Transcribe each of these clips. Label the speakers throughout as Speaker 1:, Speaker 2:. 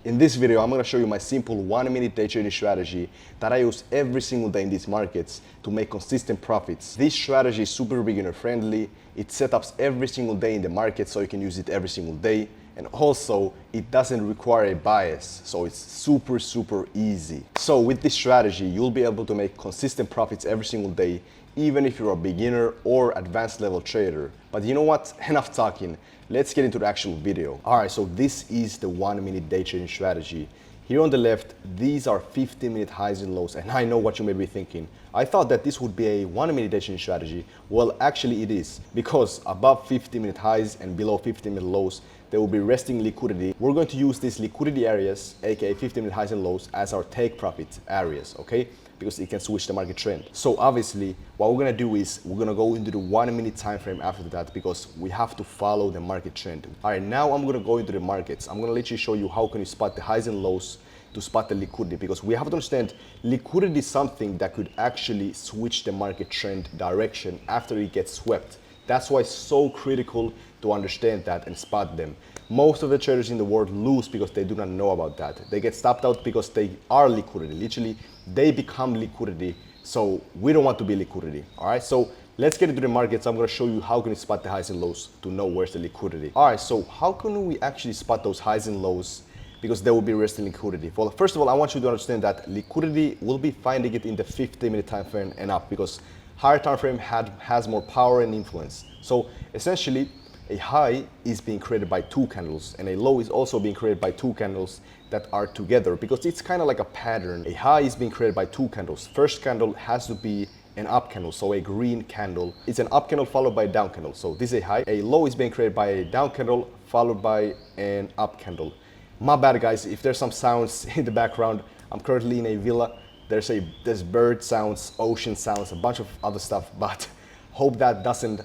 Speaker 1: In this video, I'm going to show you my simple 1-minute day trading strategy that I use every single day in these markets to make consistent profits. This strategy is super beginner friendly. It setups every single day in the market so you can use it every single day. And also, it doesn't require a bias, so it's super easy. So with this strategy, you'll be able to make consistent profits every single day, even if you're a beginner or advanced level trader. But you know what? Enough talking. Let's get into the actual video. All right, so this is the 1-minute day trading strategy. Here on the left, these are 15-minute highs and lows, and I know what you may be thinking. I thought that this would be a 1-minute day trading strategy. Well, actually it is, because above 15-minute highs and below 15-minute lows, there will be resting liquidity. We're going to use these liquidity areas, aka 15-minute highs and lows, as our take profit areas, okay? Because it can switch the market trend. So obviously, what we're gonna do is we're gonna go into the 1-minute time frame after that because we have to follow the market trend. All right, now I'm gonna go into the markets. I'm gonna literally show you how can you spot the highs and lows to spot the liquidity, because we have to understand liquidity is something that could actually switch the market trend direction after it gets swept. That's why it's so critical to understand that and spot them. Most of the traders in the world lose because they do not know about that. They get stopped out because they are liquidity. Literally, they become liquidity. So we don't want to be liquidity. All right, so let's get into the markets. I'm going to show you how can you spot the highs and lows to know where's the liquidity. All right, so how can we actually spot those highs and lows? Because there will be resting liquidity. Well, first of all, I want you to understand that liquidity will be finding it in the 15-minute time frame and up, because higher time frame has more power and influence. So essentially, a high is being created by two candles, and a low is also being created by two candles that are together, because it's kind of like a pattern. A high is being created by two candles. First candle has to be an up candle, so a green candle. It's an up candle followed by a down candle. So this is a high. A low is being created by a down candle followed by an up candle. My bad, guys, if there's some sounds in the background. I'm currently in a villa. There's bird sounds, ocean sounds, a bunch of other stuff, but hope that doesn't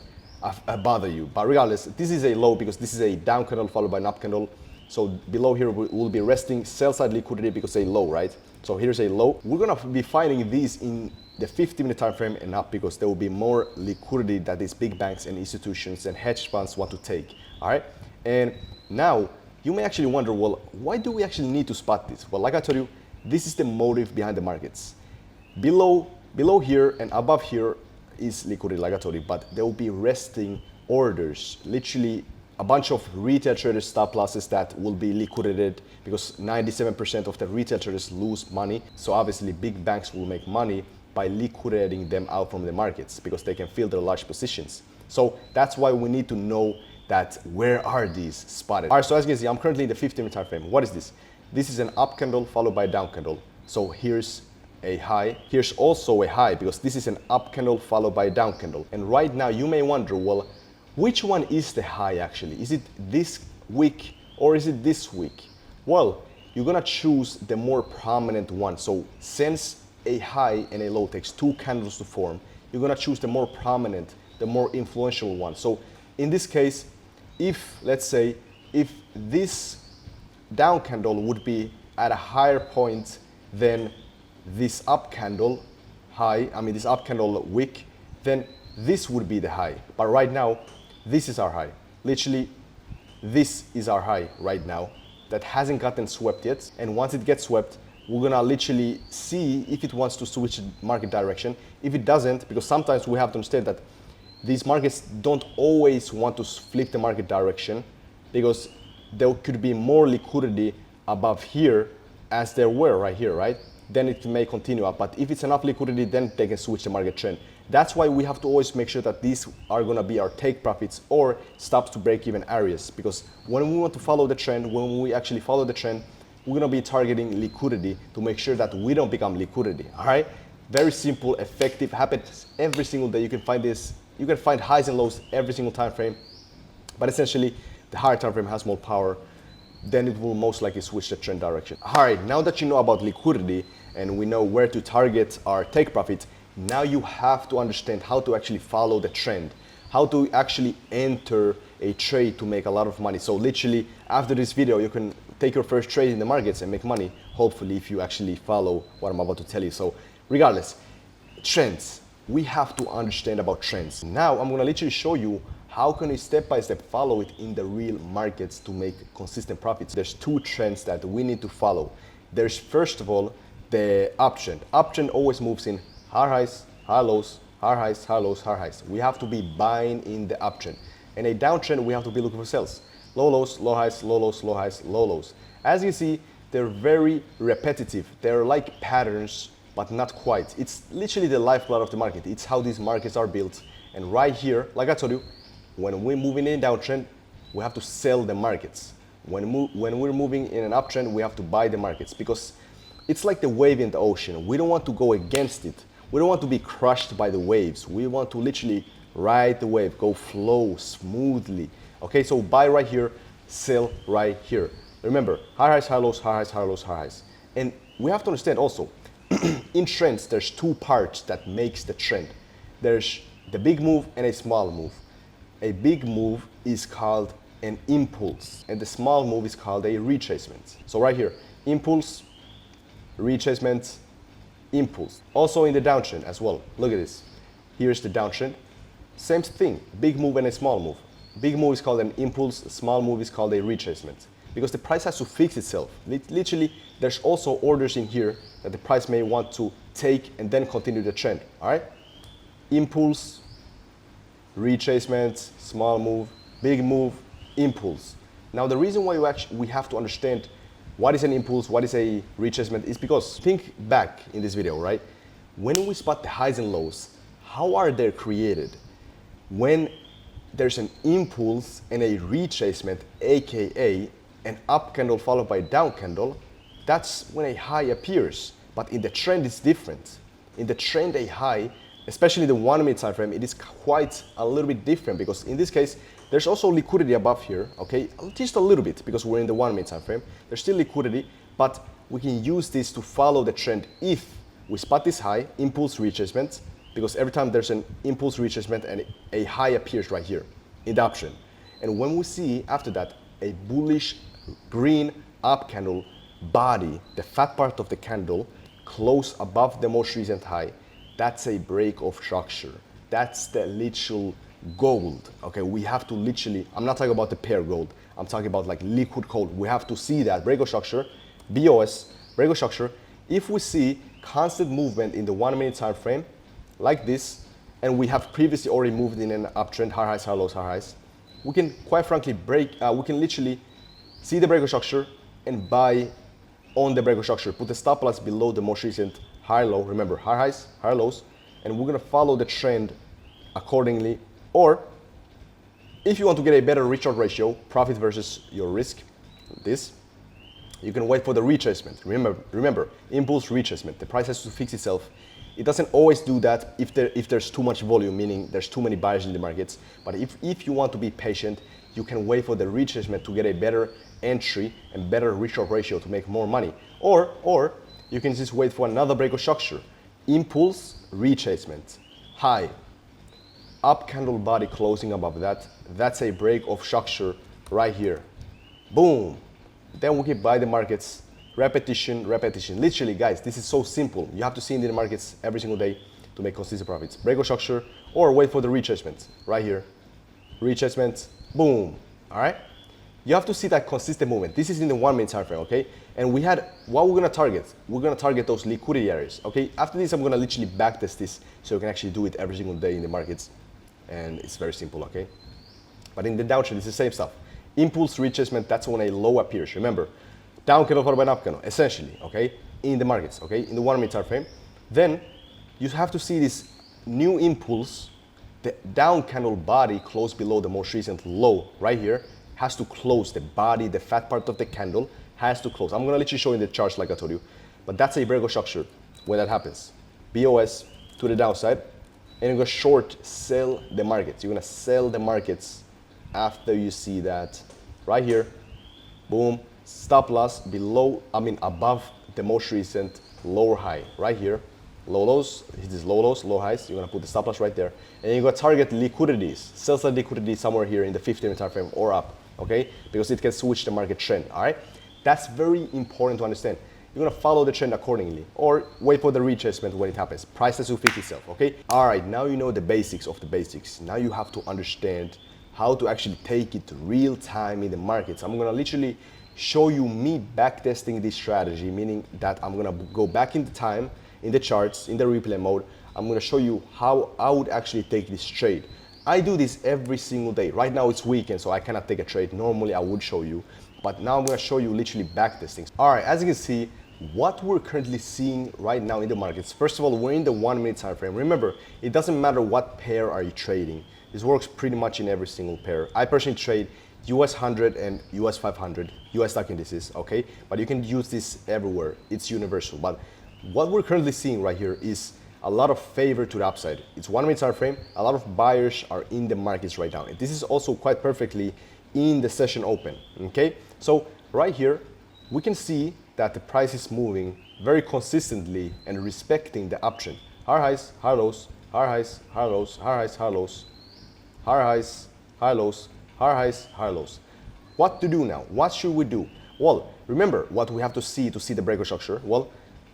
Speaker 1: bother you. But regardless, this is a low because this is a down candle followed by an up candle. So below here will be resting sell side liquidity because it's a low, right? So here's a low. We're gonna be finding these in the 15-minute time frame and up, because there will be more liquidity that these big banks and institutions and hedge funds want to take. All right, and now you may actually wonder, well, why do we actually need to spot this? Well, like I told you, this is the motive behind the markets. Below here and above here is liquidity, like I told you, but there will be resting orders, literally a bunch of retail traders stop losses that will be liquidated, because 97% of the retail traders lose money. So obviously big banks will make money by liquidating them out from the markets because they can fill their large positions. So that's why we need to know that where are these spotted. All right, so as you can see, I'm currently in the 15-minute time frame. What is this? This is an up candle followed by a down candle. So here's a high. Here's also a high because this is an up candle followed by a down candle. And right now you may wonder, well, which one is the high actually? Is it this wick or is it this wick? Well, you're gonna choose the more prominent one. So since a high and a low takes two candles to form, you're gonna choose the more prominent, the more influential one. So in this case, let's say if this down candle would be at a higher point than this up candle high, this up candle wick, then this would be the high. But right now, this is our high. Literally, this is our high right now that hasn't gotten swept yet. And once it gets swept, we're gonna literally see if it wants to switch market direction. If it doesn't, because sometimes we have to understand that these markets don't always want to flip the market direction, because there could be more liquidity above here as there were right here, right? Then it may continue up. But if it's enough liquidity, then they can switch the market trend. That's why we have to always make sure that these are gonna be our take profits or stops to break even areas. Because when we want to follow the trend, when we actually follow the trend, we're gonna be targeting liquidity to make sure that we don't become liquidity, all right? Very simple, effective, happens every single day. You can find this. You can find highs and lows every single time frame, but essentially the higher time frame has more power, then it will most likely switch the trend direction. All right, now that you know about liquidity and we know where to target our take profit, now you have to understand how to actually follow the trend, how to actually enter a trade to make a lot of money. So literally after this video, you can take your first trade in the markets and make money, hopefully, if you actually follow what I'm about to tell you. So regardless, trends. We have to understand about trends. Now I'm gonna literally show you How can you step by step follow it in the real markets to make consistent profits? There's two trends that we need to follow. There's first of all the uptrend. Uptrend always moves in higher highs, higher lows, higher highs, higher lows, higher highs. We have to be buying in the uptrend. And a downtrend, we have to be looking for sales. Low lows, low highs, low lows, low highs, low lows. As you see, they're very repetitive. They're like patterns, but not quite. It's literally the lifeblood of the market. It's how these markets are built. And right here, like I told you, when we're moving in a downtrend, we have to sell the markets. When we're moving in an uptrend, we have to buy the markets, because it's like the wave in the ocean. We don't want to go against it. We don't want to be crushed by the waves. We want to literally ride the wave, go flow smoothly. Okay, so buy right here, sell right here. Remember, high highs, high lows, high highs, high lows, high highs. And we have to understand also, in trends, there's two parts that makes the trend. There's the big move and a small move. A big move is called an impulse, and the small move is called a retracement. So right here, impulse, retracement, impulse. Also in the downtrend as well. Look at this. Here's the downtrend. Same thing, big move and a small move. Big move is called an impulse, small move is called a retracement, because the price has to fix itself. Literally, there's also orders in here that the price may want to take and then continue the trend, all right? Impulse, retracement, small move, big move, impulse. Now, the reason why we have to understand what is an impulse, what is a retracement, is because think back in this video, right? When we spot the highs and lows, how are they created? When there's an impulse and a retracement, aka an up candle followed by a down candle, that's when a high appears. But in the trend, it's different. In the trend, a high, especially the 1 minute time frame, it is quite a little bit different, because in this case, there's also liquidity above here, okay? Just a little bit, because we're in the 1 minute time frame. There's still liquidity, but we can use this to follow the trend if we spot this high, impulse retracement, because every time there's an impulse retracement and a high appears right here in the option. And when we see after that a bullish green up candle body, the fat part of the candle close above the most recent high, that's a break of structure. That's the literal gold. Okay, we have to literally, I'm not talking about the pair gold, I'm talking about like liquid gold. We have to see that break of structure, BOS, break of structure. If we see constant movement in the 1 minute time frame like this, and we have previously already moved in an uptrend, high highs, high lows, high highs, we can quite frankly we can literally see the break of structure and buy on the break of structure. Put the stop loss below the most recent high low. Remember, high highs, high lows, and we're gonna follow the trend accordingly. Or if you want to get a better risk ratio, profit versus your risk, this, you can wait for the retracement. Remember, impulse retracement. The price has to fix itself. It doesn't always do that if there's too much volume, meaning there's too many buyers in the markets. But if you want to be patient, you can wait for the retracement to get a better entry and better risk ratio to make more money. Or you can just wait for another break of structure. Impulse retracement, high, up candle body closing above that. That's a break of structure right here. Boom. Then we can buy the markets. Repetition, repetition. Literally, guys, this is so simple. You have to see in the markets every single day to make consistent profits. Break of structure, or wait for the retracement right here. Retracement, boom. All right. You have to see that consistent movement. This is in the 1 minute time frame, okay? And we had what we're gonna target. We're gonna target those liquidity areas, okay? After this, I'm gonna literally backtest this so you can actually do it every single day in the markets, and it's very simple, okay? But in the downtrend, it's the same stuff. Impulse retracement, that's when a low appears. Remember, down candle followed by an up candle, essentially, okay? In the markets, okay? In the 1 minute time frame. Then you have to see this new impulse, the down candle body close below the most recent low right here, has to close. The body, the fat part of the candle has to close. I'm gonna literally show you the charts like I told you, but that's a break of structure when that happens. BOS to the downside, and you're gonna short sell the markets. You're gonna sell the markets after you see that right here, boom, stop loss below, above the most recent lower high right here. Low lows, this is low lows, low highs. You're gonna put the stop loss right there, and you're gonna target liquidities, sell side liquidity somewhere here in the 15-minute time frame or up, okay? Because it can switch the market trend. All right, that's very important to understand. You're gonna follow the trend accordingly, or wait for the retracement when it happens. Price has to fix itself, okay? All right, now you know the basics of the basics. Now you have to understand how to actually take it real time in the markets. I'm gonna literally show you me backtesting this strategy, meaning that I'm gonna go back in the time, in the charts, in the replay mode. I'm gonna show you how I would actually take this trade. I do this every single day. Right now it's weekend, so I cannot take a trade. Normally I would show you, but now I'm gonna show you literally backtesting. All right, as you can see, what we're currently seeing right now in the markets. First of all, we're in the 1 minute time frame. Remember, it doesn't matter what pair are you trading. This works pretty much in every single pair. I personally trade US 100 and US 500, US stock indices, okay? But you can use this everywhere. It's universal. But what we're currently seeing right here is a lot of favor to the upside. It's 1 minute time frame. A lot of buyers are in the markets right now. And this is also quite perfectly in the session open, okay? So right here, we can see that the price is moving very consistently and respecting the uptrend. Higher highs, higher lows, higher highs, higher lows, higher highs, higher lows, higher highs, higher lows, higher highs, higher lows. What to do now? What should we do? Well, remember what we have to see the breakout structure. Well,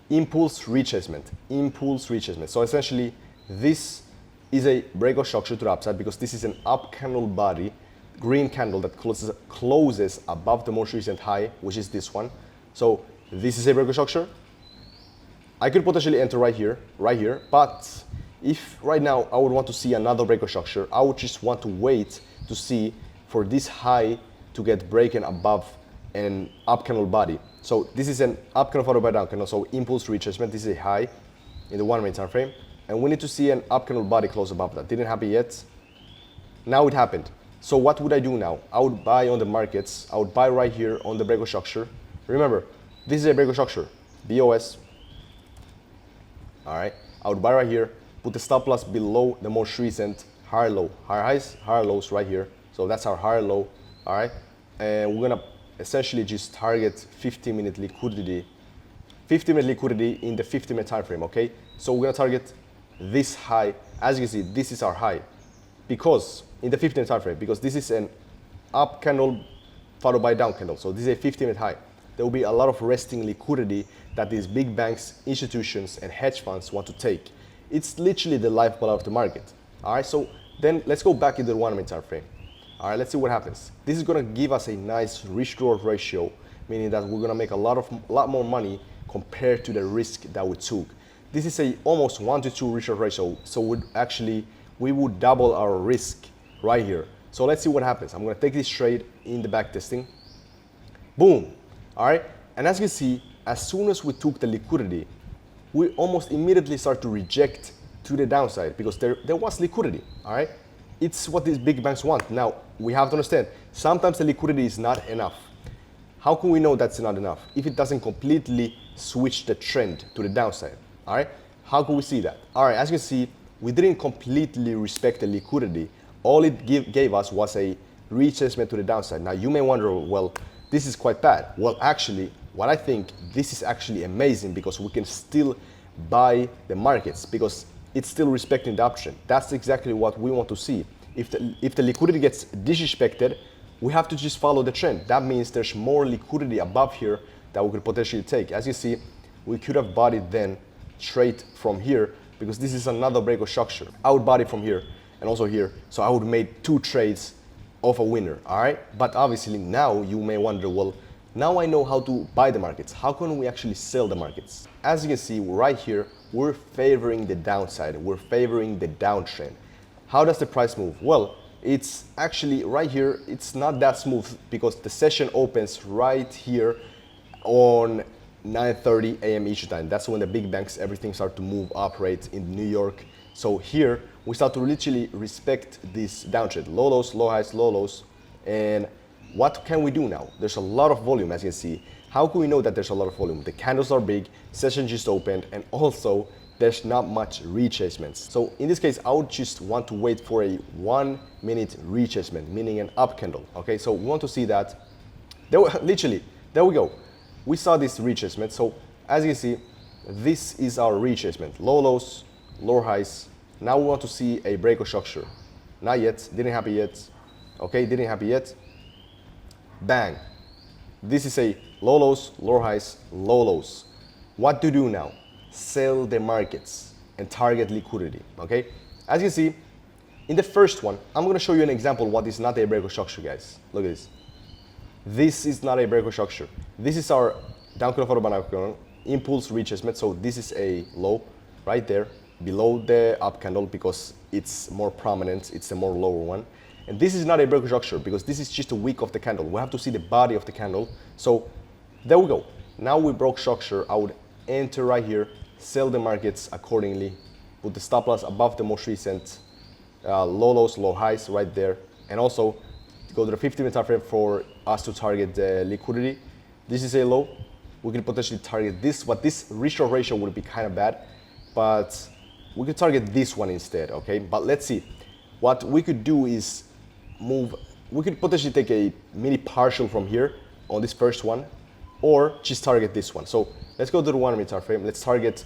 Speaker 1: impulse retracement, impulse retracement. So essentially, this is a breakout structure to the upside because this is an up candle body, green candle that closes above the most recent high, which is this one. So this is a breakout structure. I could potentially enter right here, but if right now I would want to see another breakout structure, I would just want to wait to see for this high to get broken above an up candle body. So this is an up candle followed by down candle, so impulse retracement. This is a high in the 1 minute time frame, and we need to see an up candle body close above that. Didn't happen yet. Now it happened. So what would I do now? I would buy on the markets. I would buy right here on the breakout structure. Remember, this is a breakout structure, BOS. All right, I would buy right here, put the stop loss below the most recent higher low, higher highs, higher lows right here. So that's our higher low, all right? And we're gonna essentially just target 50-minute liquidity, 50-minute liquidity in the 50-minute time frame, okay? So we're gonna target this high. As you can see, this is our high because in the 50-minute time frame, because this is an up candle followed by down candle. So this is a 50-minute high. There will be a lot of resting liquidity that these big banks, institutions, and hedge funds want to take. It's literally the lifeblood of the market. All right, so then let's go back into the 1 minute time frame. All right, let's see what happens. This is gonna give us a nice risk-reward ratio, meaning that we're gonna make a lot more money compared to the risk that we took. This is a almost 1 to 2 risk-reward ratio, so we would double our risk right here. So let's see what happens. I'm gonna take this trade in the back testing. Boom. All right, and as you can see, as soon as we took the liquidity, we almost immediately start to reject to the downside because there was liquidity, all right? It's what these big banks want. Now, we have to understand, sometimes the liquidity is not enough. How can we know that's not enough? If it doesn't completely switch the trend to the downside, all right? How can we see that? All right, as you can see, we didn't completely respect the liquidity. All it gave us was a retracement to the downside. Now, you may wonder, well, this is quite bad. Well, actually, what I think, this is actually amazing because we can still buy the markets because it's still respecting the uptrend. That's exactly what we want to see. If the liquidity gets disrespected, we have to just follow the trend. That means there's more liquidity above here that we could potentially take. As you see, we could have bought it then straight from here because this is another breakout structure. I would buy it from here and also here. So I would have made 2 trades of a winner, all right? But obviously now you may wonder, well, now I know how to buy the markets. How can we actually sell the markets? As you can see right here, we're favoring the downside. We're favoring the downtrend. How does the price move? Well, it's actually right here, it's not that smooth because the session opens right here on 9:30 a.m. Eastern time. That's when the big banks, everything start to move, operate in New York. So here, we start to literally respect this downtrend. Low lows, low highs, low lows. And what can we do now? There's a lot of volume, as you can see. How can we know that there's a lot of volume? The candles are big, session just opened, and also there's not much retracements. So in this case, I would just want to wait for a 1 minute retracement, meaning an up candle. Okay, so we want to see that. There we go. We saw this retracement. So as you can see, this is our retracement. Low lows, lower highs. Now we want to see a breakout structure. Not yet, didn't happen yet. Okay, didn't happen yet. Bang. This is a low lows, lower highs, low lows. What to do now? Sell the markets and target liquidity, okay? As you see, In the first one, I'm gonna show you an example what is not a breakout structure, guys. Look at this. This is not a breakout structure. This is our down candle for banana impulse retracement. So this is a low right there below the up candle because it's more prominent. It's a more lower one. And this is not a breakout structure because this is just a wick of the candle. We have to see the body of the candle. So there we go. Now we broke structure. I would enter right here, sell the markets accordingly, put the stop loss above the most recent low lows, low highs right there, and also go to the 50-minute time frame for us to target the liquidity. This is a low. We can potentially target this, but this reshort ratio would be kind of bad, but we could target this one instead, okay? But let's see. What we could do is move, we could potentially take a mini partial from here on this first one, or just target this one. So let's go to the 1 minute time frame. Let's target,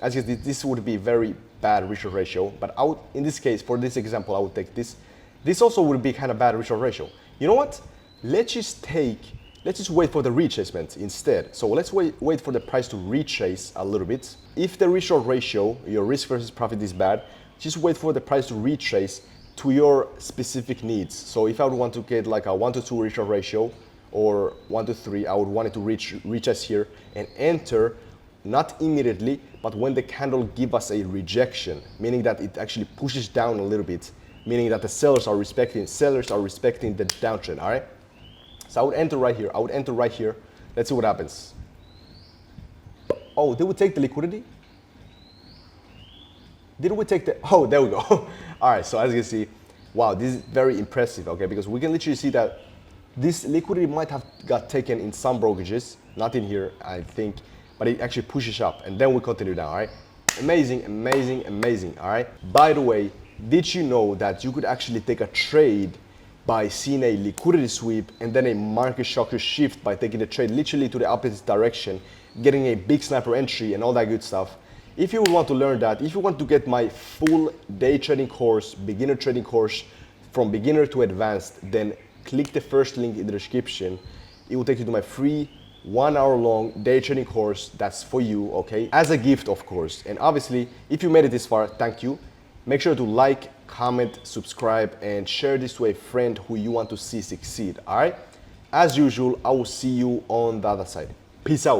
Speaker 1: as you see, this would be very bad reshort ratio, but I would, in this case, for this example, I would take this. This also would be kind of bad reshort ratio. You know what? Let's just wait for the retracement instead. So let's wait for the price to retrace a little bit. If the reshort ratio, your risk versus profit is bad, just wait for the price to retrace to your specific needs. So if I would want to get like a 1 to 2 reshort ratio or 1 to 3, I would want it to retrace here and enter, not immediately, but when the candle give us a rejection, meaning that it actually pushes down a little bit, meaning that the sellers are respecting the downtrend, all right? So I would enter right here. Let's see what happens. Oh, did we take the liquidity? Did we take the, oh, there we go. All right, so as you can see, wow, this is very impressive, okay? Because we can literally see that this liquidity might have got taken in some brokerages, not in here, I think, but it actually pushes up and then we continue down, all right? Amazing, amazing, amazing, all right? By the way, did you know that you could actually take a trade by seeing a liquidity sweep and then a market structure shift by taking the trade literally to the opposite direction, getting a big sniper entry and all that good stuff? If you want to learn that, if you want to get my full day trading course, beginner trading course from beginner to advanced, then click the first link in the description. It will take you to my free 1 hour long day trading course that's for you, okay? As a gift, of course. And obviously, if you made it this far, thank you. Make sure to like, comment, subscribe, and share this to a friend who you want to see succeed, all right? As usual, I will see you on the other side. Peace out.